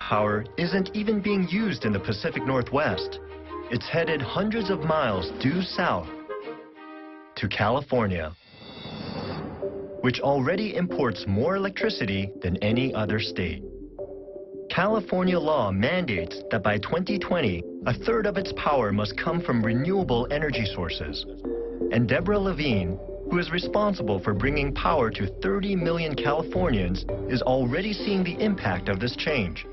power isn't even being used in the Pacific Northwest. It's headed hundreds of miles due south to California, which already imports more electricity than any other state. California law mandates that by 2020, a third of its power must come from renewable energy sources. And Deborah Levine, who is responsible for bringing power to 30 million Californians, is already seeing the impact of this change.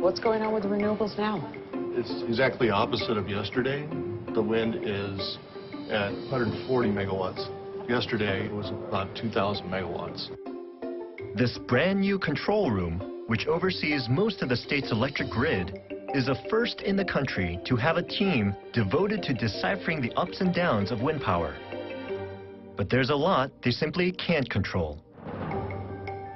What's going on with the renewables now? It's exactly opposite of yesterday. The wind is at 140 megawatts. Yesterday, it was about 2,000 megawatts. This brand new control room, which oversees most of the state's electric grid, is the first in the country to have a team devoted to deciphering the ups and downs of wind power. But there's a lot they simply can't control.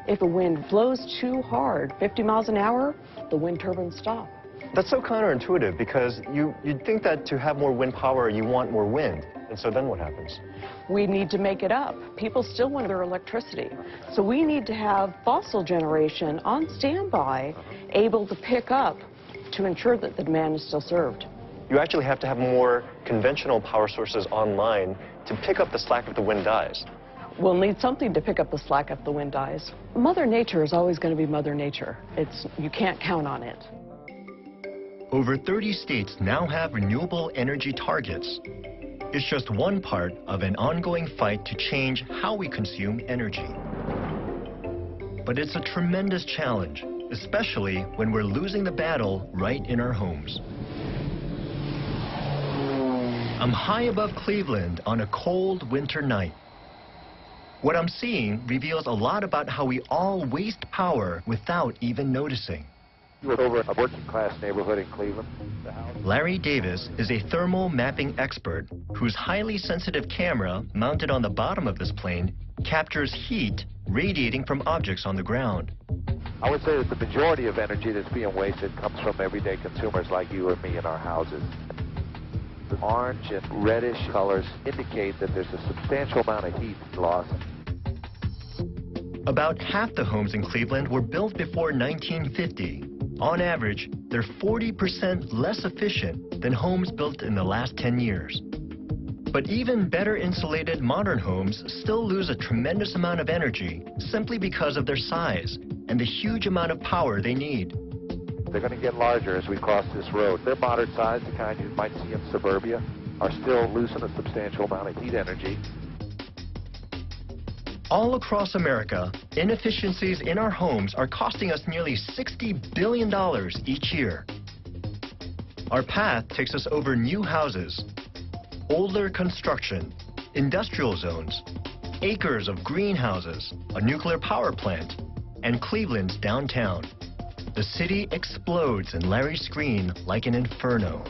If a wind blows too hard, 50 miles an hour, the wind turbines stop. That's so counterintuitive because you'd think that to have more wind power, you want more wind. And so then what happens? We need to make it up. People still want their electricity. So we need to have fossil generation on standby, able to pick up to ensure that the demand is still served. You actually have to have more conventional power sources online to pick up the slack if the wind dies. We'll need something to pick up the slack if the wind dies. Mother Nature is always going to be Mother Nature. You can't count on it. Over 30 states now have renewable energy targets. It's just one part of an ongoing fight to change how we consume energy. But it's a tremendous challenge, especially when we're losing the battle right in our homes. I'm high above Cleveland on a cold winter night. What I'm seeing reveals a lot about how we all waste power without even noticing. You were over a working-class neighborhood in Cleveland. Larry Davis is a thermal mapping expert whose highly sensitive camera, mounted on the bottom of this plane, captures heat radiating from objects on the ground. I would say that the majority of energy that's being wasted comes from everyday consumers like you or me in our houses. The orange and reddish colors indicate that there's a substantial amount of heat loss. About half the homes in Cleveland were built before 1950. On average, they're 40% less efficient than homes built in the last 10 years. But even better insulated modern homes still lose a tremendous amount of energy simply because of their size and the huge amount of power they need. They're going to get larger as we cross this road. They're moderate size, the kind you might see in suburbia, are still losing a substantial amount of heat energy. All across America, inefficiencies in our homes are costing us nearly $60 billion each year. Our path takes us over new houses, older construction, industrial zones, acres of greenhouses, a nuclear power plant, and Cleveland's downtown. The city explodes in Larry's screen like an inferno.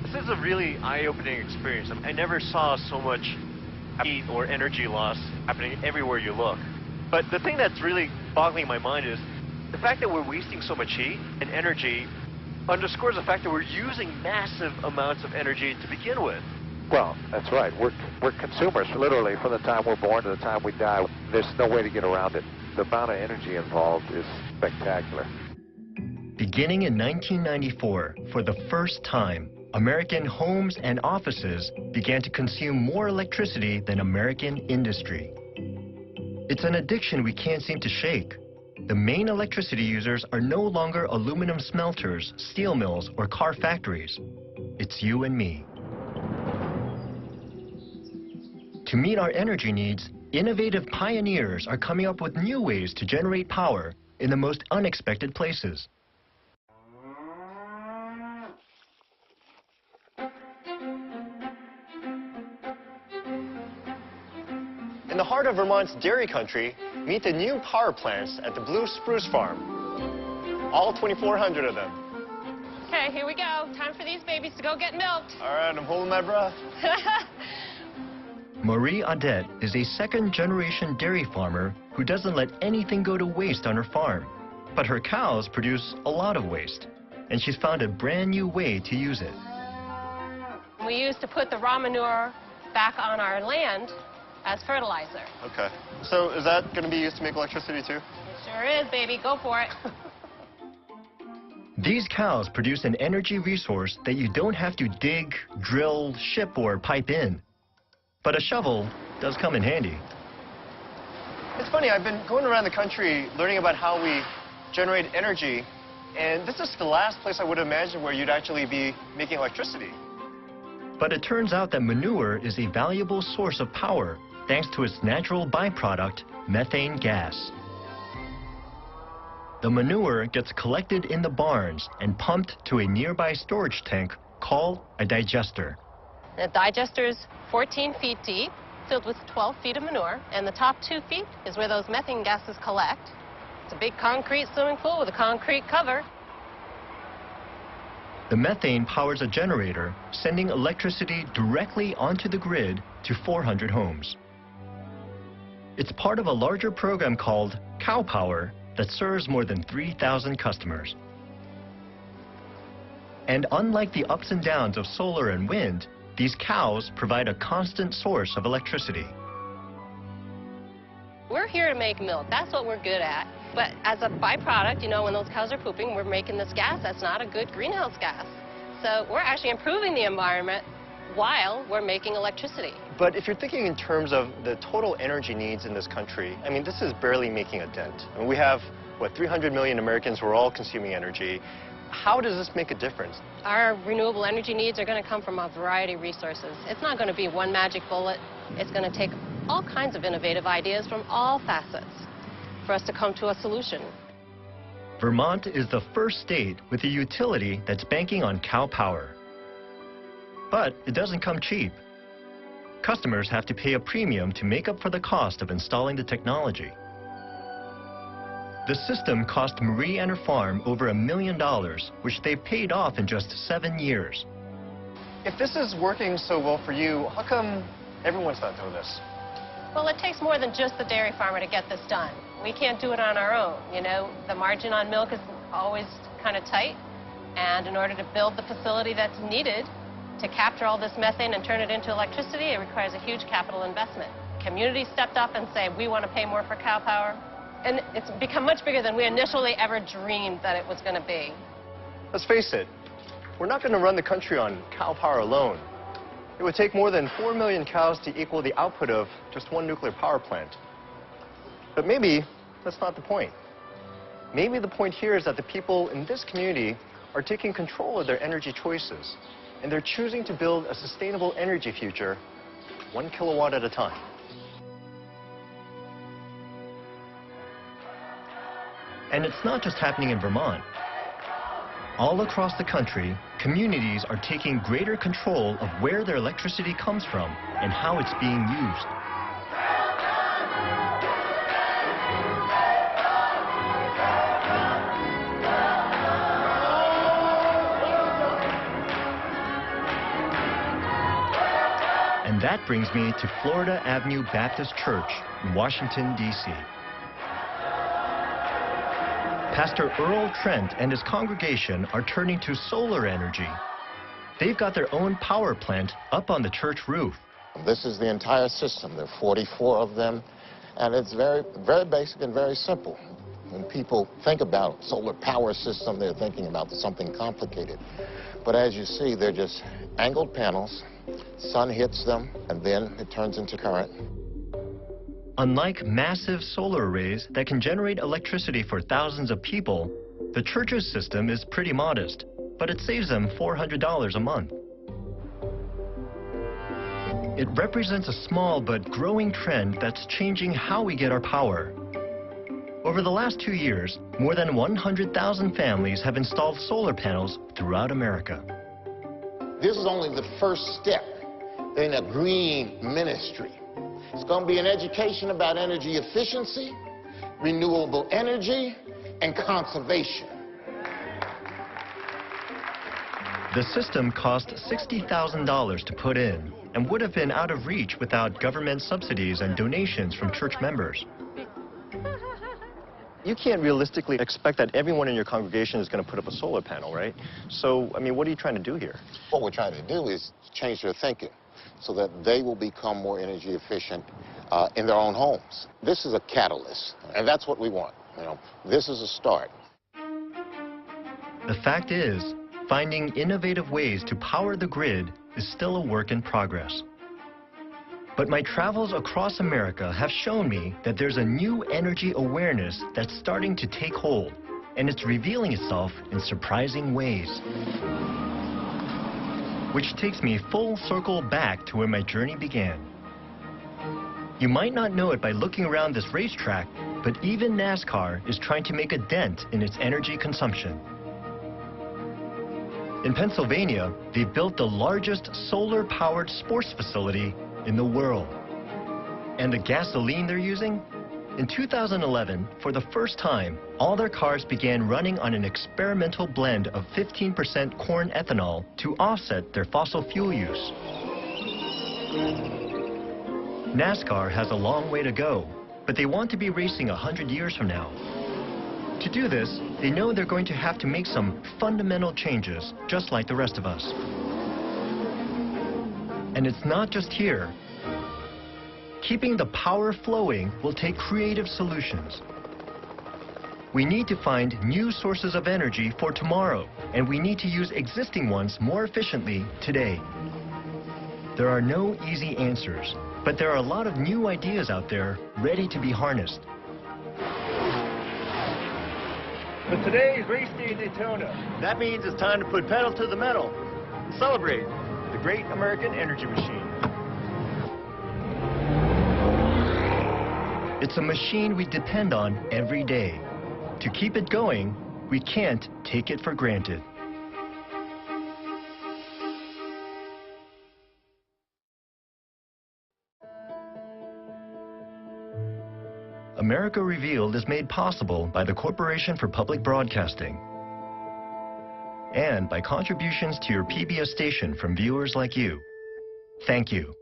This is a really eye-opening experience. I never saw so much heat or energy loss happening everywhere you look. But the thing that's really boggling my mind is the fact that we're wasting so much heat and energy underscores the fact that we're using massive amounts of energy to begin with. Well, that's right. We're consumers, literally, from the time we're born to the time we die. There's no way to get around it. The amount of energy involved is spectacular. Beginning in 1994, for the first time, American homes and offices began to consume more electricity than American industry. It's an addiction we can't seem to shake. The main electricity users are no longer aluminum smelters, steel mills, or car factories. It's you and me. To meet our energy needs, innovative pioneers are coming up with new ways to generate power in the most unexpected places. In the heart of Vermont's dairy country, meet the new power plants at the Blue Spruce Farm. All 2,400 of them. Okay, here we go. Time for these babies to go get milked. All right, I'm holding my breath. Marie Audette is a second-generation dairy farmer who doesn't let anything go to waste on her farm. But her cows produce a lot of waste, and she's found a brand new way to use it. We used to put the raw manure back on our land as fertilizer. Okay. So is that going to be used to make electricity too? It sure There is, baby. Go for it. These cows produce an energy resource that you don't have to dig, drill, ship, or pipe in. But a shovel does come in handy. It's funny, I've been going around the country learning about how we generate energy, and this is the last place I would imagine where you'd actually be making electricity. But it turns out that manure is a valuable source of power thanks to its natural byproduct, methane gas. The manure gets collected in the barns and pumped to a nearby storage tank called a digester. The digester is 14 feet deep, filled with 12 feet of manure, and the top 2 feet is where those methane gases collect. It's a big concrete swimming pool with a concrete cover. The methane powers a generator, sending electricity directly onto the grid to 400 homes. It's part of a larger program called Cow Power that serves more than 3,000 customers. And unlike the ups and downs of solar and wind, these cows provide a constant source of electricity. We're here to make milk. That's what we're good at. But as a byproduct, you know, when those cows are pooping, we're making this gas that's not a good greenhouse gas. So we're actually improving the environment while we're making electricity. But if you're thinking in terms of the total energy needs in this country, I mean, this is barely making a dent. I mean, we have, what, 300 million Americans who are all consuming energy. How does this make a difference? Our renewable energy needs are going to come from a variety of resources. It's not going to be one magic bullet. It's going to take all kinds of innovative ideas from all facets for us to come to a solution. Vermont is the first state with a utility that's banking on cow power. But it doesn't come cheap. Customers have to pay a premium to make up for the cost of installing the technology. The system cost Marie and her farm over $1 million, which they paid off in just 7 years. If this is working so well for you, how come everyone's not doing this? Well, it takes more than just the dairy farmer to get this done. We can't do it on our own. You know, the margin on milk is always kind of tight. And in order to build the facility that's needed to capture all this methane and turn it into electricity, it requires a huge capital investment. Community stepped up and said, we want to pay more for cow power. And it's become much bigger than we initially ever dreamed that it was going to be. Let's face it, we're not going to run the country on cow power alone. It would take more than 4 million cows to equal the output of just one nuclear power plant. But maybe that's not the point. Maybe the point here is that the people in this community are taking control of their energy choices, and they're choosing to build a sustainable energy future 1 kilowatt at a time. And it's not just happening in Vermont. All across the country, communities are taking greater control of where their electricity comes from and how it's being used. And that brings me to Florida Avenue Baptist Church in Washington, D.C. Pastor Earl Trent and his congregation are turning to solar energy. They've got their own power plant up on the church roof. This is the entire system. There are 44 of them, and it's very, very basic and very simple. When people think about solar power system, they're thinking about something complicated. But as you see, they're just angled panels. Sun hits them, and then it turns into current. Unlike massive solar arrays that can generate electricity for thousands of people, the church's system is pretty modest, but it saves them $400 a month. It represents a small but growing trend that's changing how we get our power. Over the last 2 years, more than 100,000 families have installed solar panels throughout America. This is only the first step in a green ministry. It's going to be an education about energy efficiency, renewable energy, and conservation. The system cost $60,000 to put in and would have been out of reach without government subsidies and donations from church members. You can't realistically expect that everyone in your congregation is going to put up a solar panel, right? So, I mean, what are you trying to do here? What we're trying to do is change their thinking so that they will become more energy efficient in their own homes. This is a catalyst, and that's what we want. You know, this is a start. The fact is, finding innovative ways to power the grid is still a work in progress. But my travels across America have shown me that there's a new energy awareness that's starting to take hold, and it's revealing itself in surprising ways. Which takes me full circle back to where my journey began. You might not know it by looking around this racetrack, but even NASCAR is trying to make a dent in its energy consumption. In Pennsylvania, they've built the largest solar-powered sports facility in the world. And the gasoline they're using? In 2011, for the first time, all their cars began running on an experimental blend of 15% corn ethanol to offset their fossil fuel use. NASCAR has a long way to go, but they want to be racing 100 years from now. To do this, they know they're going to have to make some fundamental changes, just like the rest of us. And it's not just here. Keeping the power flowing will take creative solutions. We need to find new sources of energy for tomorrow, and we need to use existing ones more efficiently today. There are no easy answers, but there are a lot of new ideas out there ready to be harnessed. But today is race day in Daytona. That means it's time to put pedal to the metal and celebrate the great American energy machine. It's a machine we depend on every day. To keep it going, we can't take it for granted. America Revealed is made possible by the Corporation for Public Broadcasting and by contributions to your PBS station from viewers like you. Thank you.